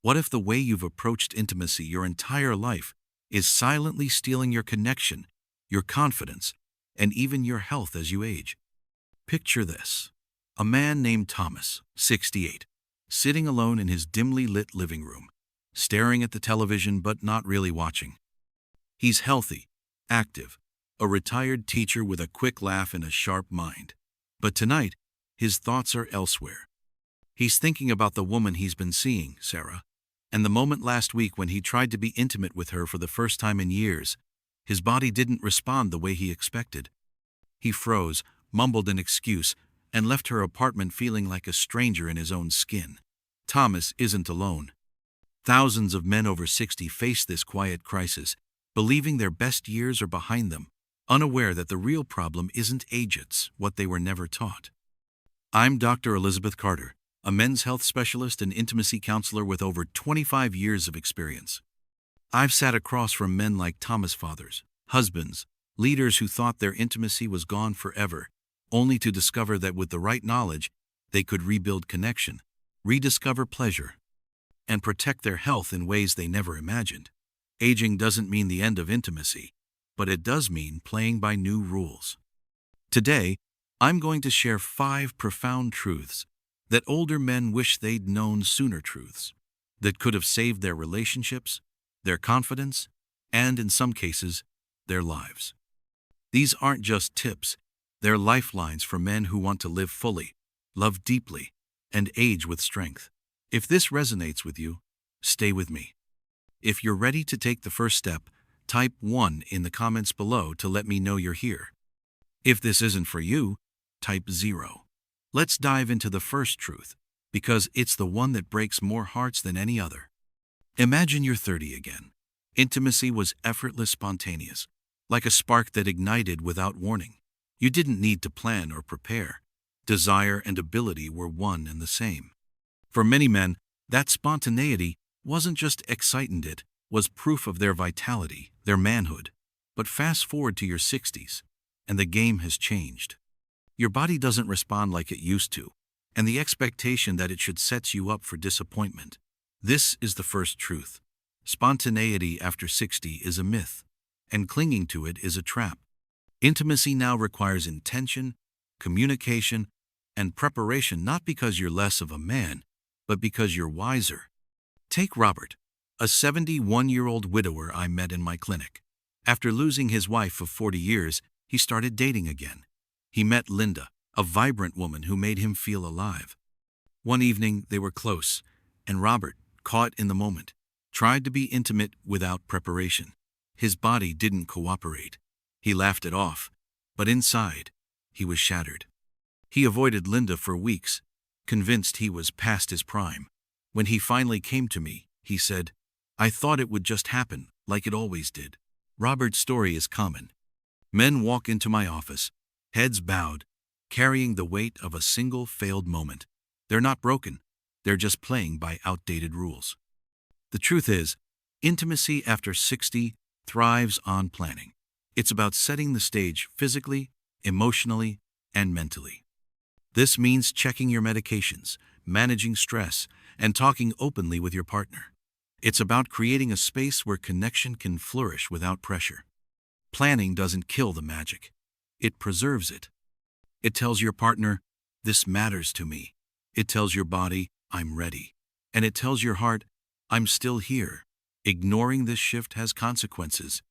What if the way you've approached intimacy your entire life is silently stealing your connection, your confidence, and even your health as you age? Picture this. A man named Thomas, 68, sitting alone in his dimly lit living room, staring at the television but not really watching. He's healthy, active, a retired teacher with a quick laugh and a sharp mind. But tonight, his thoughts are elsewhere. He's thinking about the woman he's been seeing, Sarah, and the moment last week when he tried to be intimate with her for the first time in years. His body didn't respond the way he expected. He froze, mumbled an excuse, and left her apartment feeling like a stranger in his own skin. Thomas isn't alone. Thousands of men over 60 face this quiet crisis, believing their best years are behind them, unaware that the real problem isn't age, it's what they were never taught. I'm Dr. Elizabeth Carter, a men's health specialist and intimacy counselor with over 25 years of experience. I've sat across from men like Thomas' fathers, husbands, leaders who thought their intimacy was gone forever, only to discover that with the right knowledge, they could rebuild connection, rediscover pleasure, and protect their health in ways they never imagined. Aging doesn't mean the end of intimacy, but it does mean playing by new rules. Today, I'm going to share 5 profound truths that older men wish they'd known sooner, truths that could have saved their relationships, their confidence, and in some cases, their lives. These aren't just tips, they're lifelines for men who want to live fully, love deeply, and age with strength. If this resonates with you, stay with me. If you're ready to take the first step, type 1 in the comments below to let me know you're here. If this isn't for you, type 0. Let's dive into the first truth, because it's the one that breaks more hearts than any other. Imagine you're 30 again. Intimacy was effortless, spontaneous, like a spark that ignited without warning. You didn't need to plan or prepare. Desire and ability were one and the same. For many men, that spontaneity wasn't just excitement, it was proof of their vitality, their manhood. But fast forward to your 60s, and the game has changed. Your body doesn't respond like it used to, and the expectation that it should sets you up for disappointment. This is the first truth. Spontaneity after 60 is a myth, and clinging to it is a trap. Intimacy now requires intention, communication, and preparation, not because you're less of a man, but because you're wiser. Take Robert, a 71-year-old widower I met in my clinic. After losing his wife of 40 years, he started dating again. He met Linda, a vibrant woman who made him feel alive. One evening, they were close, and Robert, caught in the moment, tried to be intimate without preparation. His body didn't cooperate. He laughed it off, but inside, he was shattered. He avoided Linda for weeks, convinced he was past his prime. When he finally came to me, he said, "I thought it would just happen, like it always did." Robert's story is common. Men walk into my office, heads bowed, carrying the weight of a single failed moment. They're not broken, they're just playing by outdated rules. The truth is, intimacy after 60 thrives on planning. It's about setting the stage physically, emotionally, and mentally. This means checking your medications, managing stress, and talking openly with your partner. It's about creating a space where connection can flourish without pressure. Planning doesn't kill the magic. It preserves it. It tells your partner, "This matters to me." It tells your body, "I'm ready." And it tells your heart, "I'm still here." Ignoring this shift has consequences.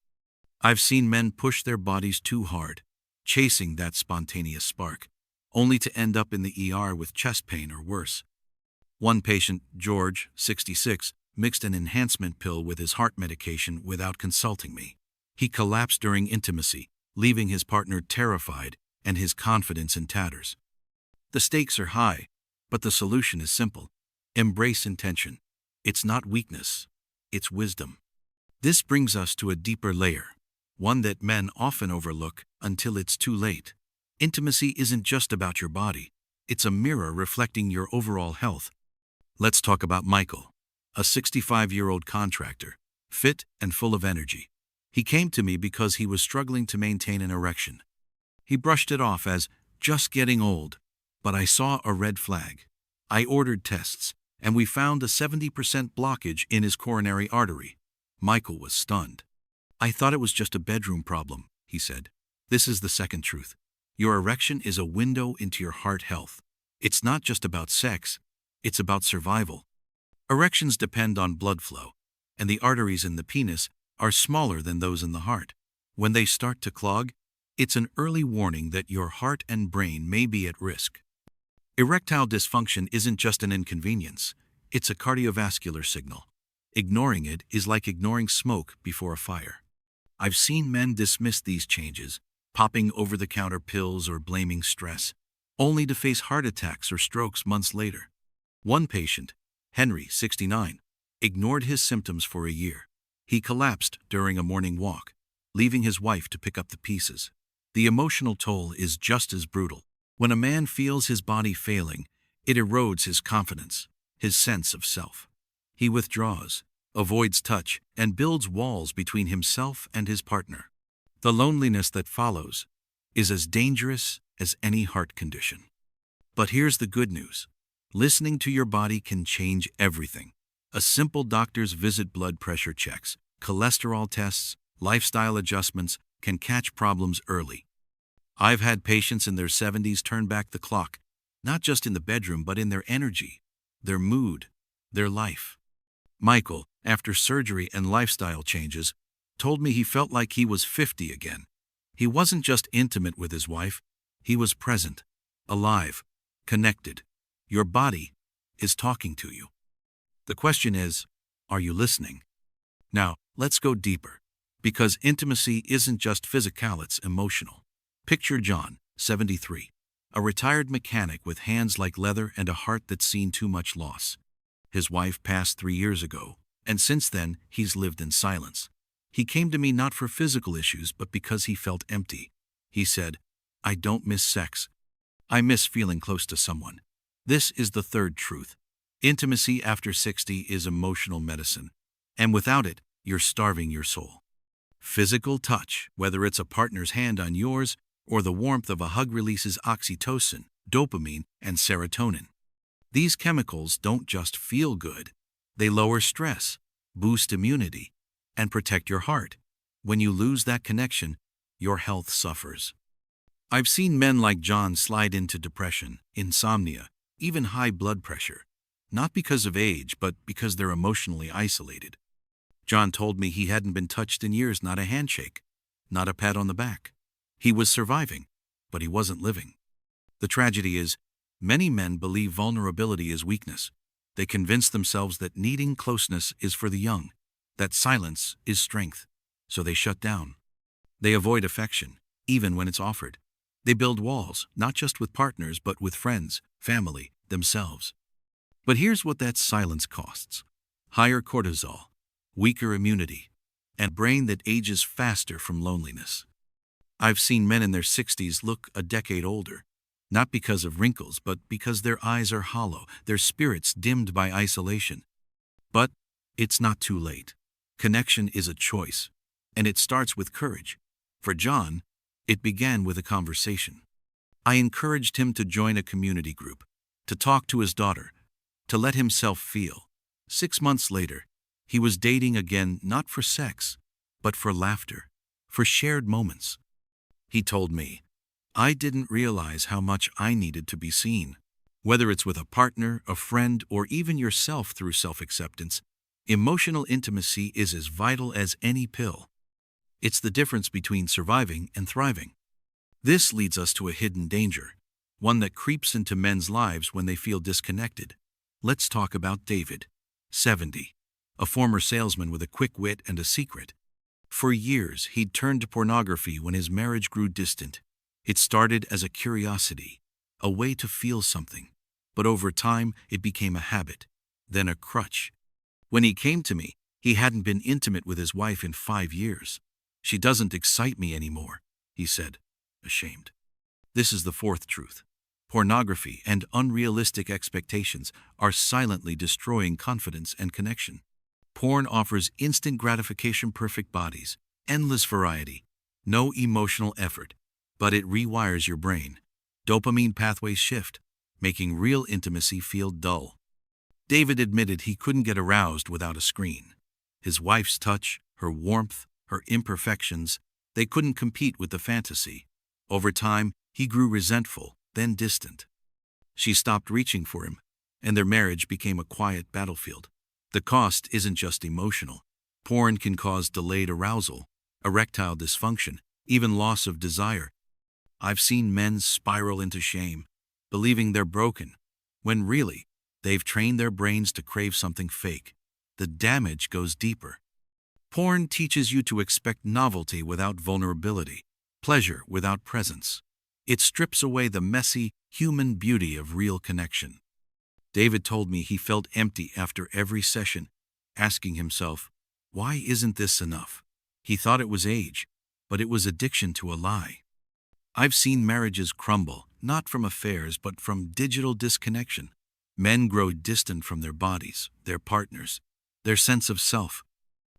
I've seen men push their bodies too hard, chasing that spontaneous spark, only to end up in the ER with chest pain or worse. One patient, George, 66, mixed an enhancement pill with his heart medication without consulting me. He collapsed during intimacy, leaving his partner terrified and his confidence in tatters. The stakes are high, but the solution is simple. Embrace intention. It's not weakness, it's wisdom. This brings us to a deeper layer, one that men often overlook until it's too late. Intimacy isn't just about your body, it's a mirror reflecting your overall health. Let's talk about Michael, a 65-year-old contractor, fit and full of energy. He came to me because he was struggling to maintain an erection. He brushed it off as just getting old, but I saw a red flag. I ordered tests, and we found a 70% blockage in his coronary artery. Michael was stunned. I thought it was just a bedroom problem, he said. This is the second truth. Your erection is a window into your heart health. It's not just about sex, it's about survival. Erections depend on blood flow, and the arteries in the penis are smaller than those in the heart. When they start to clog, it's an early warning that your heart and brain may be at risk. Erectile dysfunction isn't just an inconvenience, it's a cardiovascular signal. Ignoring it is like ignoring smoke before a fire. I've seen men dismiss these changes, popping over-the-counter pills or blaming stress, only to face heart attacks or strokes months later. One patient, Henry, 69, ignored his symptoms for a year. He collapsed during a morning walk, leaving his wife to pick up the pieces. The emotional toll is just as brutal. When a man feels his body failing, it erodes his confidence, his sense of self. He withdraws, avoids touch, and builds walls between himself and his partner. The loneliness that follows is as dangerous as any heart condition. But here's the good news. Listening to your body can change everything. A simple doctor's visit, blood pressure checks, cholesterol tests, lifestyle adjustments can catch problems early. I've had patients in their 70s turn back the clock, not just in the bedroom but in their energy, their mood, their life. Michael, after surgery and lifestyle changes, told me he felt like he was 50 again. He wasn't just intimate with his wife, he was present, alive, connected. Your body is talking to you. The question is, are you listening? Now, let's go deeper, because intimacy isn't just physical, it's emotional. Picture John, 73, a retired mechanic with hands like leather and a heart that's seen too much loss. His wife passed 3 years ago, and since then, he's lived in silence. He came to me not for physical issues, but because he felt empty. He said, I don't miss sex. I miss feeling close to someone. This is the third truth. Intimacy after 60 is emotional medicine, and without it, you're starving your soul. Physical touch, whether it's a partner's hand on yours or the warmth of a hug, releases oxytocin, dopamine, and serotonin. These chemicals don't just feel good. They lower stress, boost immunity, and protect your heart. When you lose that connection, your health suffers. I've seen men like John slide into depression, insomnia, even high blood pressure, not because of age, but because they're emotionally isolated. John told me he hadn't been touched in years, not a handshake, not a pat on the back. He was surviving, but he wasn't living. The tragedy is, many men believe vulnerability is weakness. They convince themselves that needing closeness is for the young, that silence is strength, so they shut down. They avoid affection, even when it's offered. They build walls, not just with partners, but with friends, family, themselves. But here's what that silence costs: higher cortisol, weaker immunity, and a brain that ages faster from loneliness. I've seen men in their 60s look a decade older, not because of wrinkles, but because their eyes are hollow, their spirits dimmed by isolation. But it's not too late. Connection is a choice, and it starts with courage. For John, it began with a conversation. I encouraged him to join a community group, to talk to his daughter, to let himself feel. 6 months later, he was dating again, not for sex, but for laughter, for shared moments. He told me, I didn't realize how much I needed to be seen. Whether it's with a partner, a friend, or even yourself through self-acceptance, emotional intimacy is as vital as any pill. It's the difference between surviving and thriving. This leads us to a hidden danger, one that creeps into men's lives when they feel disconnected. Let's talk about David, 70, a former salesman with a quick wit and a secret. For years, he'd turned to pornography when his marriage grew distant. It started as a curiosity, a way to feel something, but over time it became a habit, then a crutch. When he came to me, he hadn't been intimate with his wife in 5 years. She doesn't excite me anymore, he said, ashamed. This is the fourth truth. Pornography and unrealistic expectations are silently destroying confidence and connection. Porn offers instant gratification, perfect bodies, endless variety, no emotional effort, but it rewires your brain. Dopamine pathways shift, making real intimacy feel dull. David admitted he couldn't get aroused without a screen. His wife's touch, her warmth, her imperfections, they couldn't compete with the fantasy. Over time, he grew resentful, then distant. She stopped reaching for him, and their marriage became a quiet battlefield. The cost isn't just emotional. Porn can cause delayed arousal, erectile dysfunction, even loss of desire. I've seen men spiral into shame, believing they're broken, when really, they've trained their brains to crave something fake. The damage goes deeper. Porn teaches you to expect novelty without vulnerability, pleasure without presence. It strips away the messy, human beauty of real connection. David told me he felt empty after every session, asking himself, why isn't this enough? He thought it was age, but it was addiction to a lie. I've seen marriages crumble, not from affairs, but from digital disconnection. Men grow distant from their bodies, their partners, their sense of self.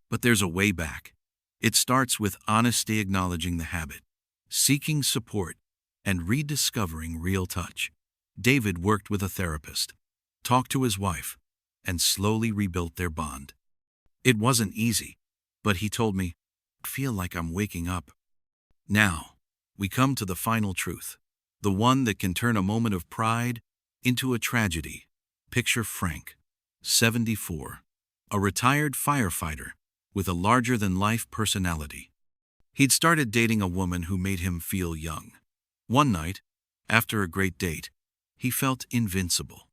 But there's a way back. It starts with honesty, acknowledging the habit, seeking support, and rediscovering real touch. David worked with a therapist, talked to his wife, and slowly rebuilt their bond. It wasn't easy, but he told me, I feel like I'm waking up. Now, we come to the final truth, the one that can turn a moment of pride into a tragedy. Picture Frank, 74, a retired firefighter with a larger-than-life personality. He'd started dating a woman who made him feel young. One night, after a great date, he felt invincible.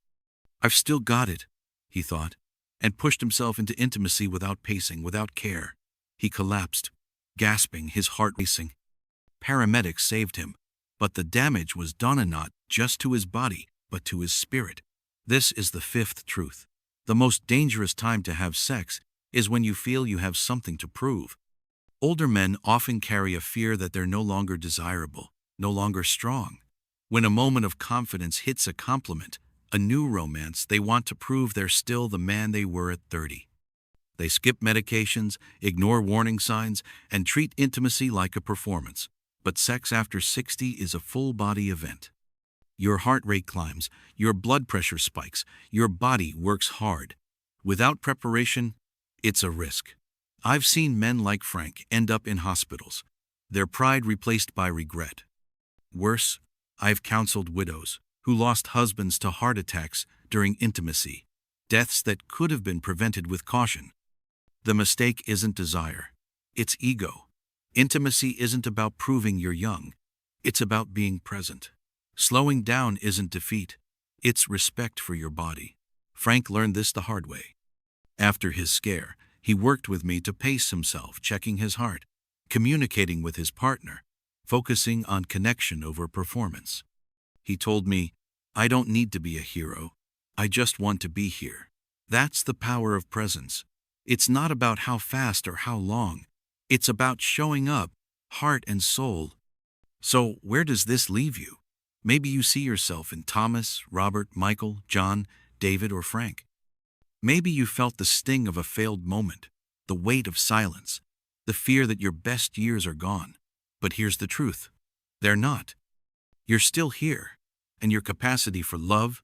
I've still got it, he thought, and pushed himself into intimacy without pacing, without care. He collapsed, gasping, his heart racing. Paramedics saved him, but the damage was done not just to his body, but to his spirit. This is the fifth truth. The most dangerous time to have sex is when you feel you have something to prove. Older men often carry a fear that they're no longer desirable, no longer strong. When a moment of confidence hits a compliment, a new romance, they want to prove they're still the man they were at 30. They skip medications, ignore warning signs, and treat intimacy like a performance. But sex after 60 is a full-body event. Your heart rate climbs, your blood pressure spikes, your body works hard. Without preparation, it's a risk. I've seen men like Frank end up in hospitals, their pride replaced by regret. Worse, I've counseled widows who lost husbands to heart attacks during intimacy, deaths that could have been prevented with caution. The mistake isn't desire, it's ego. Intimacy isn't about proving you're young, it's about being present. Slowing down isn't defeat, it's respect for your body. Frank learned this the hard way. After his scare, he worked with me to pace himself, checking his heart, communicating with his partner, focusing on connection over performance. He told me, I don't need to be a hero, I just want to be here. That's the power of presence. It's not about how fast or how long. It's about showing up, heart and soul. So where does this leave you? Maybe you see yourself in Thomas, Robert, Michael, John, David, or Frank. Maybe you felt the sting of a failed moment, the weight of silence, the fear that your best years are gone. But here's the truth. They're not. You're still here, and your capacity for love,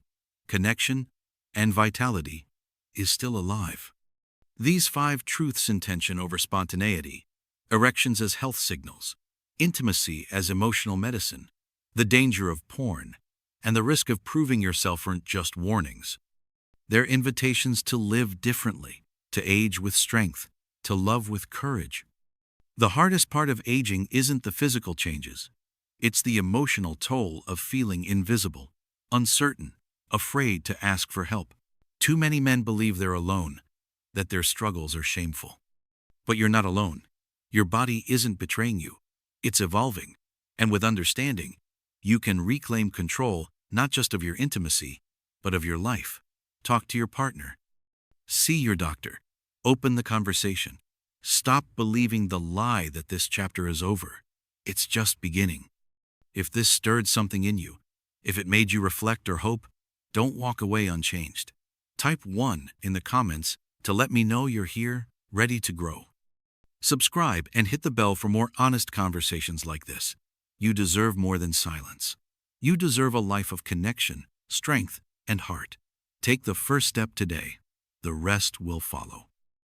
connection, and vitality is still alive. These 5 truths: intention over spontaneity, erections as health signals, intimacy as emotional medicine, the danger of porn, and the risk of proving yourself aren't just warnings. They're invitations to live differently, to age with strength, to love with courage. The hardest part of aging isn't the physical changes. It's the emotional toll of feeling invisible, uncertain, afraid to ask for help. Too many men believe they're alone, that their struggles are shameful. But you're not alone. Your body isn't betraying you. It's evolving. And with understanding, you can reclaim control not just of your intimacy, but of your life. Talk to your partner. See your doctor. Open the conversation. Stop believing the lie that this chapter is over. It's just beginning. If this stirred something in you, if it made you reflect or hope, don't walk away unchanged. Type 1 in the comments to let me know you're here, ready to grow. Subscribe and hit the bell for more honest conversations like this. You deserve more than silence. You deserve a life of connection, strength, and heart. Take the first step today. The rest will follow.